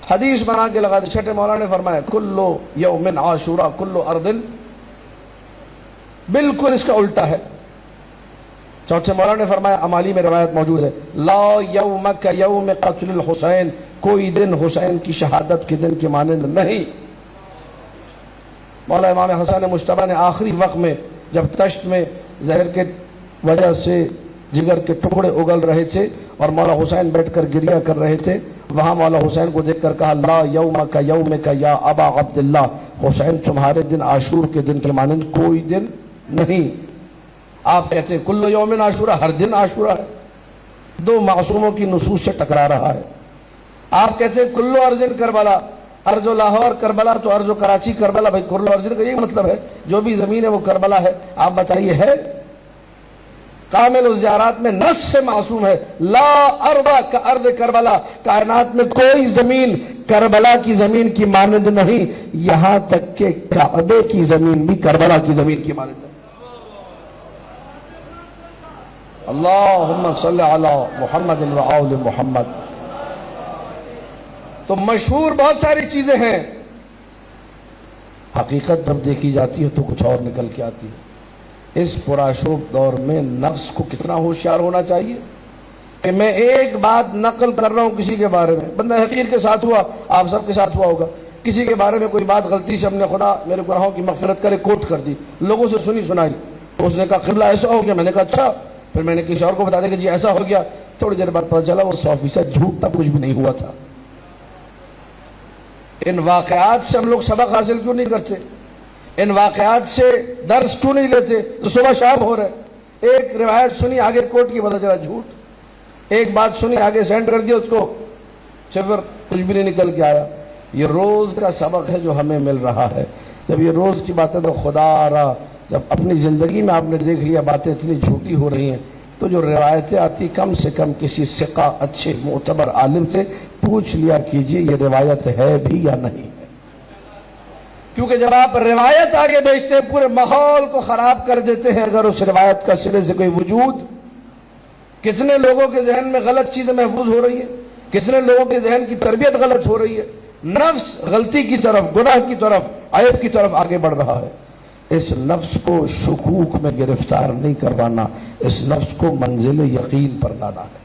حدیث بنا کے لگا دی. چھٹے مولا نے فرمایا کلو یوم عاشورا کلو اردن، بالکل اس کا الٹا ہے. چوتھے مولا نے فرمایا امالی میں روایت موجود ہے لا یوم کا یوم قتل الحسین، کوئی دن حسین کی شہادت کے دن کے مانند نہیں. مولا امام حسن مجتبیٰ نے آخری وقت میں جب تشت میں زہر کے وجہ سے جگر کے ٹکڑے اگل رہے تھے اور مولا حسین بیٹھ کر گریہ کر رہے تھے، وہاں مولا حسین کو دیکھ کر کہا لا یوم کا یوم کا یا ابا عبداللہ، حسین تمہارے دن عاشور کے دن کے مانند کوئی دن نہیں. آپ کہتے ہیں کل یوم عاشورہ، ہر دن عاشورہ ہے. دو معصوموں کی نصوص سے ٹکرا رہا ہے. آپ کہتے ہیں کلو ارضن کربلا، ارض و لاہور کربلا تو ارض و کراچی کربلا. بھائی کلو ارضن کا یہی مطلب ہے جو بھی زمین ہے وہ کربلا ہے. آپ بتائیے ہے؟ کامل الزیارات میں نص سے معصوم ہے لا ارض کا ارض کربلا، کائنات میں کوئی زمین کربلا کی زمین کی مانند نہیں، یہاں تک کہ کعبے کی زمین بھی کربلا کی زمین کی مانند ہے. اللہم صلی علی محمد و آل محمد. تو مشہور بہت ساری چیزیں ہیں، حقیقت جب دیکھی جاتی ہے تو کچھ اور نکل کے آتی ہے. اس پرآشوب دور میں نفس کو کتنا ہوشیار ہونا چاہیے کہ میں ایک بات نقل کر رہا ہوں کسی کے بارے میں، بندہ حقیر کے ساتھ ہوا، آپ سب کے ساتھ ہوا ہوگا، کسی کے بارے میں کوئی بات غلطی سے ہم نے خدا میرے گناہوں کی مغفرت کرے کوٹ کر دی، لوگوں سے سنی سنائی. اس نے کہا قبلہ ایسا ہو گیا، میں نے کہا اچھا. پھر میں نے کسی اور کو بتا دیا کہ جی ایسا ہو گیا. تھوڑی دیر بعد پتہ چلا وہ 100% جھوٹ تھا، کچھ بھی نہیں ہوا تھا. ان واقعات سے ہم لوگ سبق حاصل کیوں نہیں کرتے؟ ان واقعات سے درس کیوں نہیں لیتے؟ تو صبح شام ہو رہے. ایک روایت سنی آگے کوٹ کی، پتہ چلا جھوٹ. ایک بات سنی آگے سینڈ کر دیا اس کو، صفر، کچھ بھی نہیں نکل کے آیا. یہ روز کا سبق ہے جو ہمیں مل رہا ہے. جب یہ روز کی باتیں تو خدا رہا، جب اپنی زندگی میں آپ نے دیکھ لیا باتیں اتنی جھوٹی ہو رہی ہیں تو جو روایتیں آتی کم سے کم کسی ثقہ اچھے معتبر عالم سے پوچھ لیا کیجئے یہ روایت ہے بھی یا نہیں ہے. کیونکہ جب آپ روایت آگے بیچتے ہیں پورے ماحول کو خراب کر دیتے ہیں. اگر اس روایت کا سرے سے کوئی وجود، کتنے لوگوں کے ذہن میں غلط چیزیں محفوظ ہو رہی ہیں، کتنے لوگوں کے ذہن کی تربیت غلط ہو رہی ہے، نفس غلطی کی طرف، گناہ کی طرف، عیب کی طرف آگے بڑھ رہا ہے. اس نفس کو شکوک میں گرفتار نہیں کروانا، اس نفس کو منزل یقین پر لانا ہے.